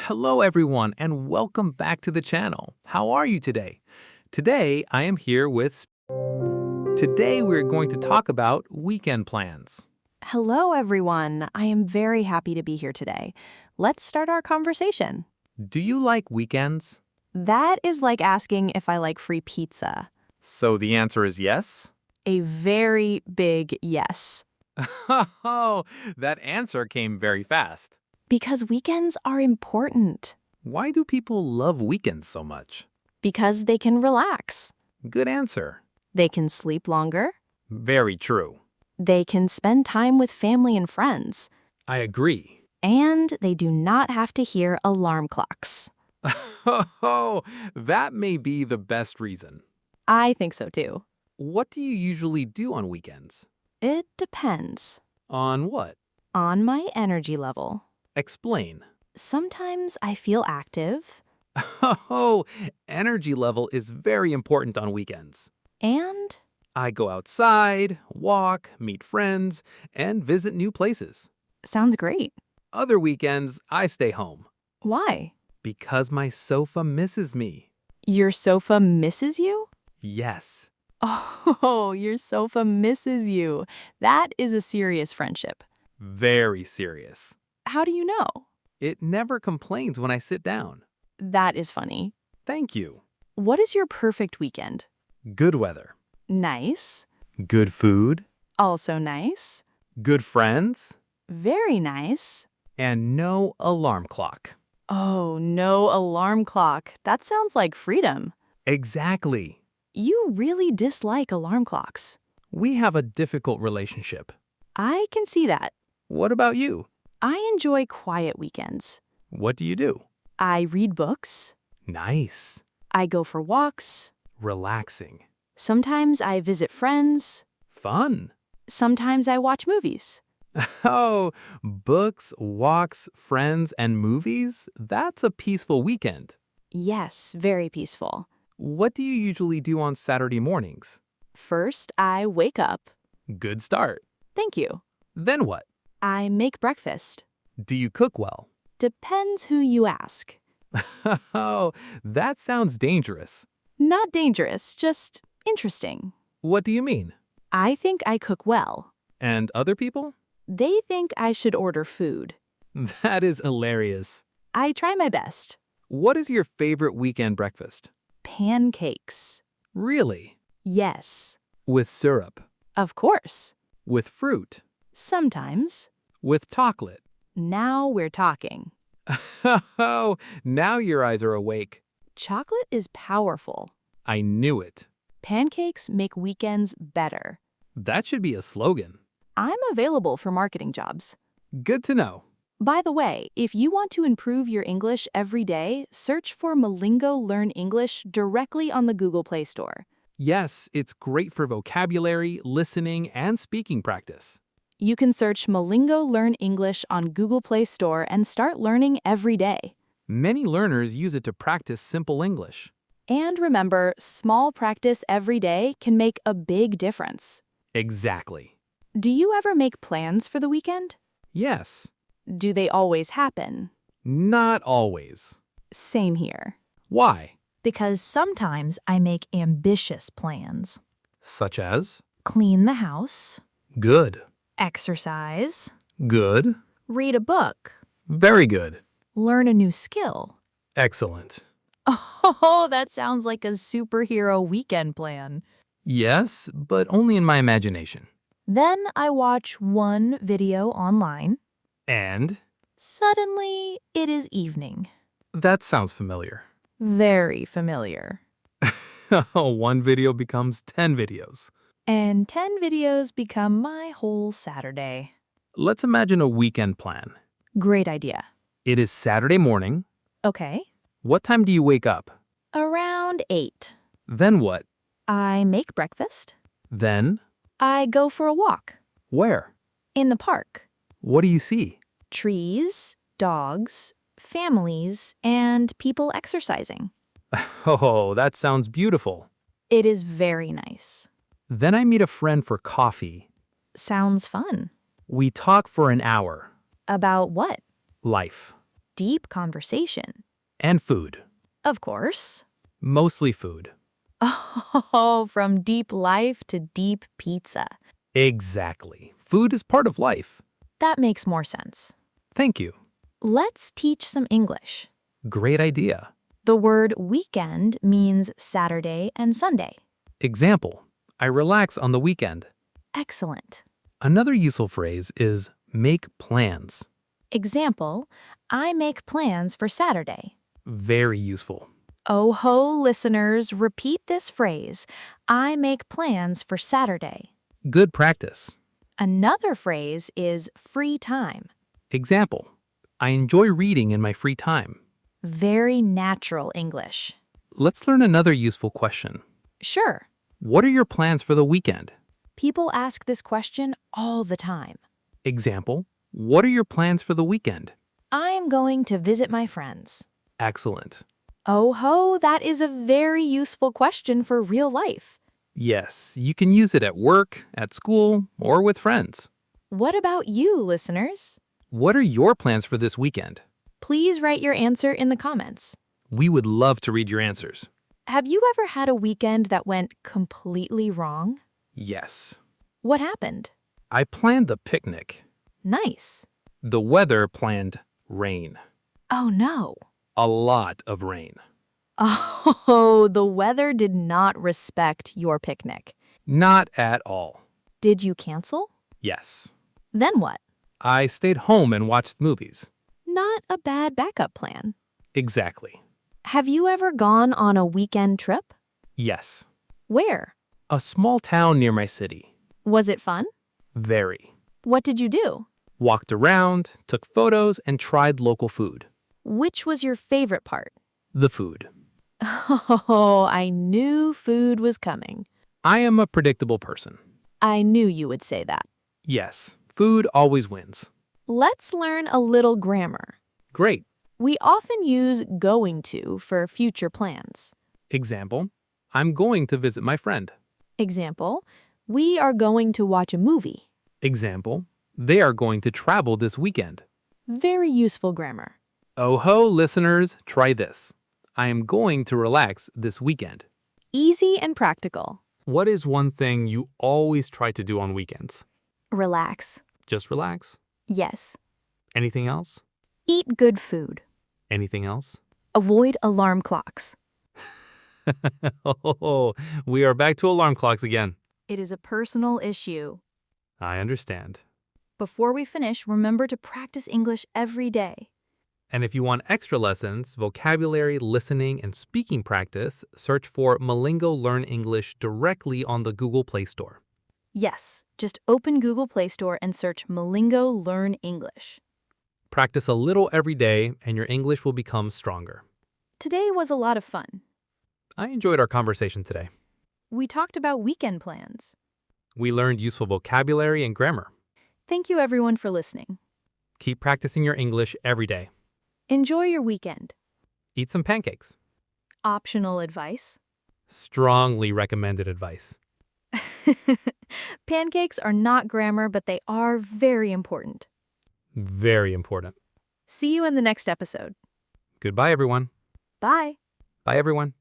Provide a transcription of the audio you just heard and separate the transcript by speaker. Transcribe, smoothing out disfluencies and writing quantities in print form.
Speaker 1: Hello, everyone, and welcome back to the channel. How are you today? Today, I am here with. Today, we're going to talk about weekend plans.
Speaker 2: Hello, everyone. I am very happy to be here today. Let's start our conversation.
Speaker 1: Do you like weekends?
Speaker 2: That is like asking if I like free pizza.
Speaker 1: So the answer is yes?
Speaker 2: A very big yes.
Speaker 1: Oh, that answer came very fast.
Speaker 2: Because weekends are important.
Speaker 1: Why do people love weekends so much?
Speaker 2: Because they can relax.
Speaker 1: Good answer.
Speaker 2: They can sleep longer.
Speaker 1: Very true.
Speaker 2: They can spend time with family and friends.
Speaker 1: I agree.
Speaker 2: And they do not have to hear alarm clocks.
Speaker 1: Oh, that may be the best reason.
Speaker 2: I think so too.
Speaker 1: What do you usually do on weekends?
Speaker 2: It depends
Speaker 1: On what?
Speaker 2: on my energy level.
Speaker 1: Explain.
Speaker 2: Sometimes I feel active,
Speaker 1: Oh, energy level is very important on weekends.
Speaker 2: and
Speaker 1: I go outside, walk, meet friends, and visit new places.
Speaker 2: sounds great.
Speaker 1: Other weekends, I stay home
Speaker 2: Why?
Speaker 1: because my sofa misses me.
Speaker 2: Your sofa misses you?
Speaker 1: Yes,
Speaker 2: Oh, your sofa misses you. That is a serious friendship.
Speaker 1: very serious.
Speaker 2: How do you know?
Speaker 1: It never complains when I sit down.
Speaker 2: That is funny.
Speaker 1: Thank you.
Speaker 2: What is your perfect weekend?
Speaker 1: Good weather,
Speaker 2: Nice.
Speaker 1: good food,
Speaker 2: Also nice.
Speaker 1: good friends,
Speaker 2: Very nice.
Speaker 1: and no alarm clock.
Speaker 2: Oh, no alarm clock. That sounds like freedom.
Speaker 1: Exactly.
Speaker 2: You really dislike alarm clocks.
Speaker 1: We have a difficult relationship.
Speaker 2: I can see that.
Speaker 1: What about you?
Speaker 2: I enjoy quiet weekends.
Speaker 1: What do you do?
Speaker 2: I read books.
Speaker 1: Nice.
Speaker 2: I go for walks.
Speaker 1: Relaxing.
Speaker 2: Sometimes I visit friends.
Speaker 1: Fun.
Speaker 2: Sometimes I watch movies.
Speaker 1: Oh, books, walks, friends, and movies? That's a peaceful weekend.
Speaker 2: Yes, very peaceful.
Speaker 1: What do you usually do on Saturday mornings?
Speaker 2: First, I wake up.
Speaker 1: Good start.
Speaker 2: Thank you.
Speaker 1: Then what?
Speaker 2: I make breakfast.
Speaker 1: Do you cook well?
Speaker 2: Depends who you ask.
Speaker 1: Oh, that sounds dangerous.
Speaker 2: Not dangerous, just interesting.
Speaker 1: What do you mean?
Speaker 2: I think I cook well.
Speaker 1: And other people?
Speaker 2: They think I should order food.
Speaker 1: That is hilarious.
Speaker 2: I try my best.
Speaker 1: What is your favorite weekend breakfast?
Speaker 2: Pancakes.
Speaker 1: Really?
Speaker 2: Yes,
Speaker 1: With syrup?
Speaker 2: of course.
Speaker 1: With fruit?
Speaker 2: Sometimes.
Speaker 1: With chocolate?
Speaker 2: Now we're talking.
Speaker 1: Oh, now your eyes are awake.
Speaker 2: Chocolate is powerful.
Speaker 1: I knew it.
Speaker 2: Pancakes make weekends better.
Speaker 1: That should be a slogan.
Speaker 2: I'm available for marketing jobs.
Speaker 1: Good to know.
Speaker 2: By the way, if you want to improve your English every day, search for Malingo Learn English directly on the Google Play Store.
Speaker 1: Yes, it's great for vocabulary, listening, and speaking practice.
Speaker 2: You can search Malingo Learn English on Google Play Store and start learning every day.
Speaker 1: Many learners use it to practice simple English.
Speaker 2: And remember, small practice every day can make a big difference.
Speaker 1: Exactly.
Speaker 2: Do you ever make plans for the weekend?
Speaker 1: Yes.
Speaker 2: Do they always happen?
Speaker 1: Not always.
Speaker 2: Same here.
Speaker 1: Why?
Speaker 3: Because sometimes I make ambitious plans.
Speaker 1: Such as?
Speaker 3: Clean the house,
Speaker 1: Good.
Speaker 3: exercise,
Speaker 1: Good.
Speaker 3: read a book,
Speaker 1: Very good.
Speaker 3: learn a new skill.
Speaker 1: Excellent.
Speaker 3: Oh, that sounds like a superhero weekend plan.
Speaker 1: Yes, but only in my imagination.
Speaker 3: Then I watch one video online.
Speaker 1: And?
Speaker 3: Suddenly, it is evening.
Speaker 1: That sounds familiar.
Speaker 3: Very familiar.
Speaker 1: One video becomes 10 videos.
Speaker 3: And 10 videos become my whole Saturday.
Speaker 1: Let's imagine a weekend plan.
Speaker 3: Great idea.
Speaker 1: It is Saturday morning.
Speaker 3: Okay.
Speaker 1: What time do you wake up?
Speaker 3: Around 8.
Speaker 1: Then what?
Speaker 3: I make breakfast.
Speaker 1: Then?
Speaker 3: I go for a walk.
Speaker 1: Where?
Speaker 3: In the park.
Speaker 1: What do you see?
Speaker 3: Trees, dogs, families, and people exercising.
Speaker 1: Oh, that sounds beautiful.
Speaker 3: It is very nice.
Speaker 1: Then I meet a friend for coffee.
Speaker 3: Sounds fun.
Speaker 1: We talk for an hour.
Speaker 3: About what?
Speaker 1: Life.
Speaker 3: deep conversation.
Speaker 1: And food.
Speaker 3: Of course.
Speaker 1: Mostly food.
Speaker 3: Oh, from deep life to deep pizza.
Speaker 1: Exactly. Food is part of life.
Speaker 3: That makes more sense.
Speaker 1: Thank you.
Speaker 3: Let's teach some English.
Speaker 1: Great idea.
Speaker 3: The word weekend means Saturday and Sunday.
Speaker 1: Example, I relax on the weekend.
Speaker 3: Excellent.
Speaker 1: Another useful phrase is make plans.
Speaker 3: Example, I make plans for Saturday.
Speaker 1: Very useful.
Speaker 3: Oh ho, listeners, repeat this phrase. I make plans for Saturday.
Speaker 1: Good practice.
Speaker 3: Another phrase is free time.
Speaker 1: Example, I enjoy reading in my free time.
Speaker 3: Very natural English.
Speaker 1: Let's learn another useful question.
Speaker 3: Sure.
Speaker 1: What are your plans for the weekend?
Speaker 3: People ask this question all the time.
Speaker 1: Example, what are your plans for the weekend?
Speaker 3: I'm going to visit my friends.
Speaker 1: Excellent.
Speaker 3: Oh ho, that is a very useful question for real life.
Speaker 1: Yes, you can use it at work, at school, or with friends.
Speaker 3: What about you, listeners?
Speaker 1: What are your plans for this weekend?
Speaker 3: Please write your answer in the comments.
Speaker 1: We would love to read your answers.
Speaker 3: Have you ever had a weekend that went completely wrong?
Speaker 1: Yes.
Speaker 3: What happened?
Speaker 1: I planned the picnic.
Speaker 3: Nice.
Speaker 1: The weather planned rain.
Speaker 3: Oh no.
Speaker 1: A lot of rain.
Speaker 3: Oh, the weather did not respect your picnic.
Speaker 1: Not at all.
Speaker 3: Did you cancel?
Speaker 1: Yes.
Speaker 3: Then what?
Speaker 1: I stayed home and watched movies.
Speaker 3: Not a bad backup plan.
Speaker 1: Exactly.
Speaker 3: Have you ever gone on a weekend trip?
Speaker 1: Yes.
Speaker 3: Where?
Speaker 1: A small town near my city.
Speaker 3: Was it fun?
Speaker 1: Very.
Speaker 3: What did you do?
Speaker 1: Walked around, took photos, and tried local food.
Speaker 3: Which was your favorite part?
Speaker 1: The food.
Speaker 3: Oh, I knew food was coming.
Speaker 1: I am a predictable person.
Speaker 3: I knew you would say that.
Speaker 1: Yes, food always wins.
Speaker 3: Let's learn a little grammar.
Speaker 1: Great.
Speaker 3: We often use going to for future plans.
Speaker 1: Example, I'm going to visit my friend.
Speaker 3: Example, we are going to watch a movie.
Speaker 1: Example, they are going to travel this weekend.
Speaker 3: Very useful grammar.
Speaker 1: Oh ho, listeners, try this. I am going to relax this weekend.
Speaker 3: Easy and practical.
Speaker 1: What is one thing you always try to do on weekends?
Speaker 3: Relax.
Speaker 1: Just relax.
Speaker 3: Yes.
Speaker 1: Anything else?
Speaker 3: Eat good food.
Speaker 1: Anything else?
Speaker 3: Avoid alarm clocks.
Speaker 1: Oh, we are back to alarm clocks again.
Speaker 3: It is a personal issue.
Speaker 1: I understand.
Speaker 3: Before we finish, remember to practice English every day.
Speaker 1: And if you want extra lessons, vocabulary, listening, and speaking practice, search for Molingo Learn English directly on the Google Play Store.
Speaker 3: Yes, just open Google Play Store and search Molingo Learn English.
Speaker 1: Practice a little every day, and your English will become stronger.
Speaker 3: Today was a lot of fun.
Speaker 1: I enjoyed our conversation today.
Speaker 3: We talked about weekend plans.
Speaker 1: We learned useful vocabulary and grammar.
Speaker 3: Thank you everyone for listening.
Speaker 1: Keep practicing your English every day.
Speaker 3: Enjoy your weekend.
Speaker 1: Eat some pancakes.
Speaker 3: Optional advice.
Speaker 1: Strongly recommended advice.
Speaker 3: Pancakes are not grammar, but they are very important.
Speaker 1: Very important.
Speaker 3: See you in the next episode.
Speaker 1: Goodbye, everyone.
Speaker 3: Bye.
Speaker 1: Bye, everyone.